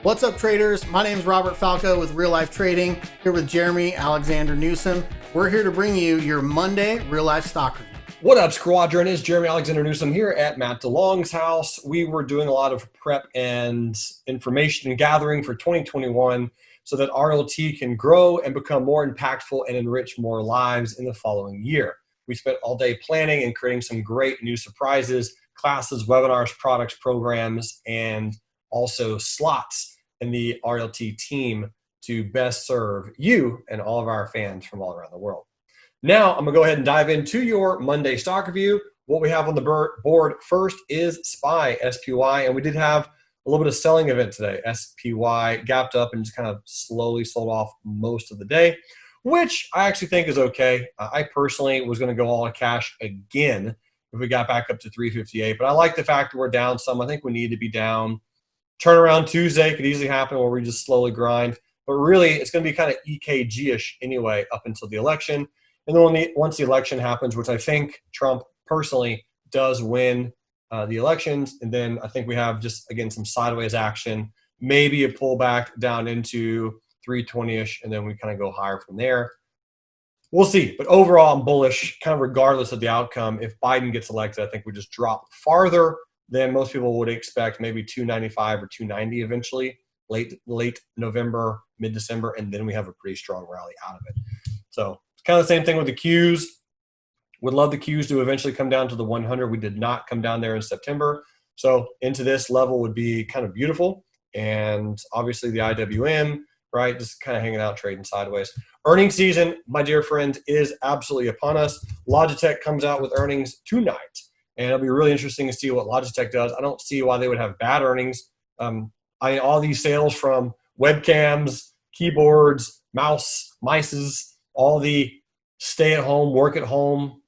What's up, traders? My name is Robert Falco with Real Life Trading, here with Jerremy Alexander Newsome. We're here to bring you your Monday Real Life Stock Review. What up, Squadron? It's Jerremy Alexander Newsome here at Matt DeLong's house. We were doing a lot of prep and information gathering for 2021 so that RLT can grow and become more impactful and enrich more lives in the following year. We spent all day planning and creating some great new surprises, classes, webinars, products, programs, and also slots in the RLT team to best serve you and all of our fans from all around the world. Now, I'm going to go ahead and dive into your Monday stock review. What we have on the board first is SPY, SPY, and we did have a little bit of selling event today. SPY gapped up and just kind of slowly sold off most of the day, which I actually think is okay. I personally was going to go all cash again if we got back up to 358, but I like the fact that we're down some. I think we need to be down. Turnaround Tuesday could easily happen where we just slowly grind, but really it's going to be kind of EKG-ish anyway up until the election. And then once the election happens, which I think Trump personally does win the elections, and then I think we have just, again, some sideways action, maybe a pullback down into 320-ish, and then we kind of go higher from there. We'll see. But overall, I'm bullish, kind of regardless of the outcome. If Biden gets elected, I think we just drop farther than most people would expect, maybe 295 or 290 eventually, late November, mid-December, and then we have a pretty strong rally out of it. So it's kind of the same thing with the Qs. Would love the Qs to eventually come down to the 100. We did not come down there in September. So into this level would be kind of beautiful. And obviously the IWM, right, just kind of hanging out, trading sideways. Earnings season, my dear friend, is absolutely upon us. Logitech comes out with earnings tonight. And it'll be really interesting to see what Logitech does. I don't see why they would have bad earnings. All these sales from webcams, keyboards, mices, all the stay-at-home, work-at-home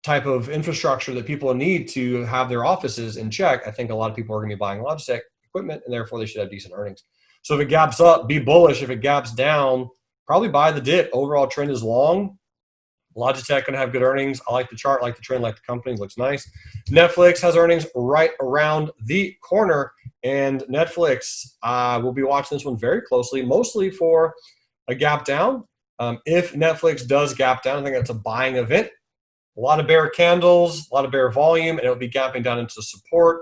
type of infrastructure that people need to have their offices in check. I think a lot of people are going to be buying Logitech equipment, and therefore they should have decent earnings. So if it gaps up, be bullish. If it gaps down, probably buy the dip. Overall trend is long. Logitech going to have good earnings. I like the chart, like the trend, like the company. Looks nice. Netflix has earnings right around the corner. And Netflix, we'll be watching this one very closely, mostly for a gap down. If Netflix does gap down, I think that's a buying event. A lot of bear candles, a lot of bear volume, and it'll be gapping down into support.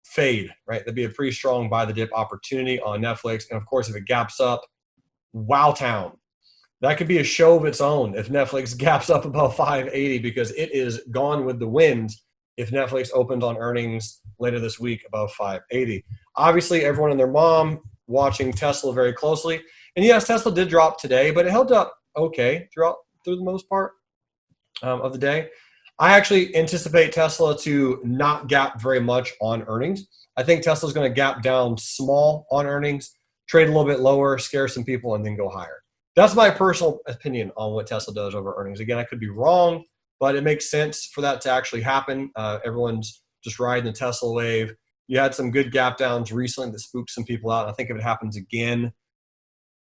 Fade, right? That'd be a pretty strong buy the dip opportunity on Netflix. And of course, if it gaps up, Wowtown. That could be a show of its own if Netflix gaps up above 580 because it is gone with the wind if Netflix opens on earnings later this week above 580. Obviously, everyone and their mom watching Tesla very closely. And yes, Tesla did drop today, but it held up okay through the most part of the day. I actually anticipate Tesla to not gap very much on earnings. I think Tesla's going to gap down small on earnings, trade a little bit lower, scare some people, and then go higher. That's my personal opinion on what Tesla does over earnings. Again, I could be wrong, but it makes sense for that to actually happen. Everyone's just riding the Tesla wave. You had some good gap downs recently that spooked some people out. I think if it happens again,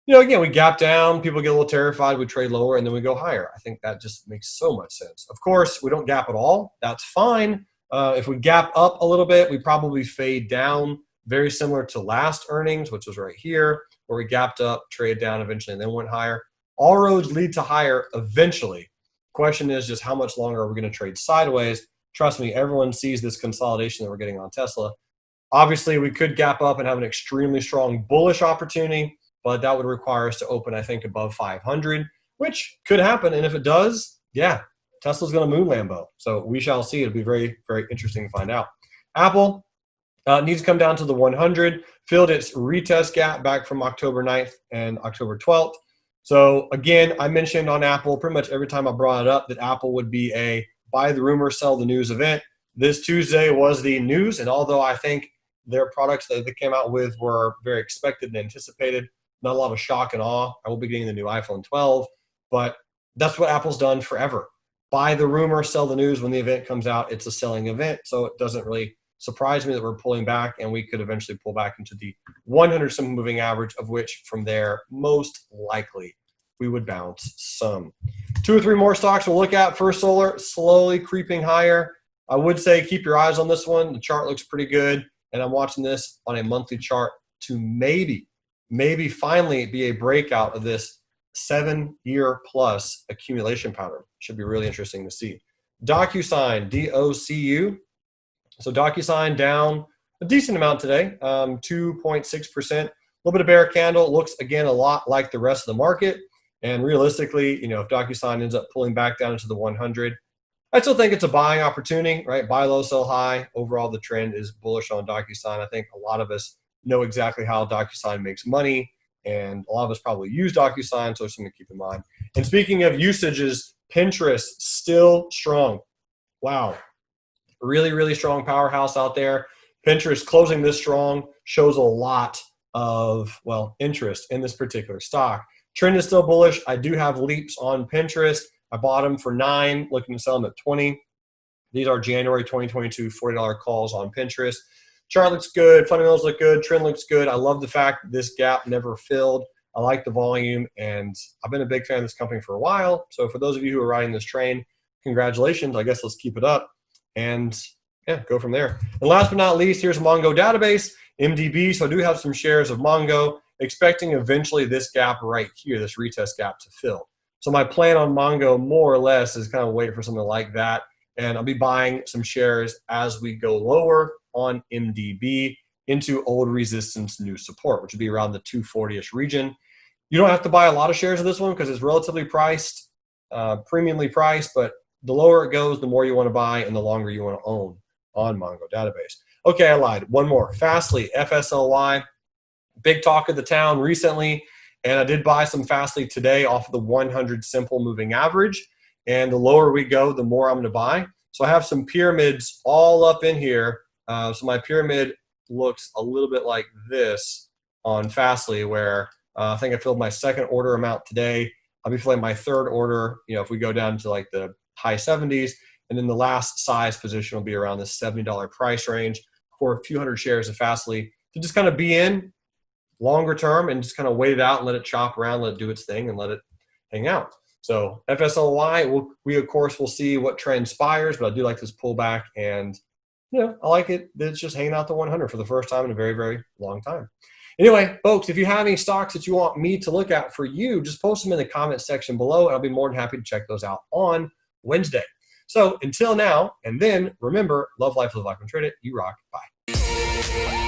again, we gap down, people get a little terrified, we trade lower, and then we go higher. I think that just makes so much sense. Of course, we don't gap at all. That's fine. If we gap up a little bit, we probably fade down, very similar to last earnings, which was right here, where we gapped up, traded down eventually, and then went higher. All roads lead to higher eventually. Question is just how much longer are we going to trade sideways? Trust me, everyone sees this consolidation that we're getting on Tesla. Obviously, we could gap up and have an extremely strong bullish opportunity, but that would require us to open, I think, above 500, which could happen. And if it does, yeah, Tesla's going to moon Lambo. So we shall see. It'll be very, very interesting to find out. Apple needs to come down to the 100, filled its retest gap back from October 9th and October 12th. So again, I mentioned on Apple pretty much every time I brought it up that Apple would be a buy the rumor, sell the news event. This Tuesday was the news, and although I think their products that they came out with were very expected and anticipated, not a lot of shock and awe. I will be getting the new iPhone 12, but that's what Apple's done forever. Buy the rumor, sell the news. When the event comes out, it's a selling event, so it doesn't really surprise me that we're pulling back, and we could eventually pull back into the 100-some moving average, of which from there, most likely, we would bounce some. 2 or 3 more stocks we'll look at. First Solar, slowly creeping higher. I would say keep your eyes on this one. The chart looks pretty good, and I'm watching this on a monthly chart to maybe maybe finally be a breakout of this 7-year plus accumulation pattern. Should be really interesting to see. DocuSign, DOCU. So DocuSign down a decent amount today, 2.6%. A little bit of bear candle. Looks, again, a lot like the rest of the market. And realistically, if DocuSign ends up pulling back down into the 100, I still think it's a buying opportunity, right? Buy low, sell high. Overall, the trend is bullish on DocuSign. I think a lot of us know exactly how DocuSign makes money, and a lot of us probably use DocuSign, so it's something to keep in mind. And speaking of usages, Pinterest still strong. Wow. Really, really strong powerhouse out there. Pinterest closing this strong shows a lot of, interest in this particular stock. Trend is still bullish. I do have leaps on Pinterest. I bought them for $9, looking to sell them at $20. These are January 2022 $40 calls on Pinterest. Chart looks good. Fundamentals look good. Trend looks good. I love the fact that this gap never filled. I like the volume, and I've been a big fan of this company for a while. So for those of you who are riding this train, congratulations. I guess let's keep it up and go from there. And last but not least, here's Mongo database, MDB. So I do have some shares of Mongo, expecting eventually this gap right here, this retest gap, to fill. So my plan on Mongo more or less is kind of wait for something like that. And I'll be buying some shares as we go lower on MDB into old resistance, new support, which would be around the 240-ish region. You don't have to buy a lot of shares of this one because it's relatively priced, premiumly priced, but the lower it goes, the more you want to buy and the longer you want to own on Mongo database. Okay, I lied. One more. Fastly, FSLY, big talk of the town recently. And I did buy some Fastly today off of the 100 simple moving average. And the lower we go, the more I'm going to buy. So I have some pyramids all up in here. So my pyramid looks a little bit like this on Fastly, where I think I filled my second order amount today. I'll be filling my third order, if we go down to like the high 70s. And then the last size position will be around the $70 price range for a few hundred shares of Fastly to just kind of be in longer term and just kind of wait it out and let it chop around, let it do its thing, and let it hang out. So FSLY, we of course will see what transpires, but I do like this pullback, and I like it that it's just hanging out the 100 for the first time in a very, very long time. Anyway, folks, if you have any stocks that you want me to look at for you, just post them in the comments section below, and I'll be more than happy to check those out on Wednesday. So until now, and then remember, love life, live life, and trade it. You rock. Bye.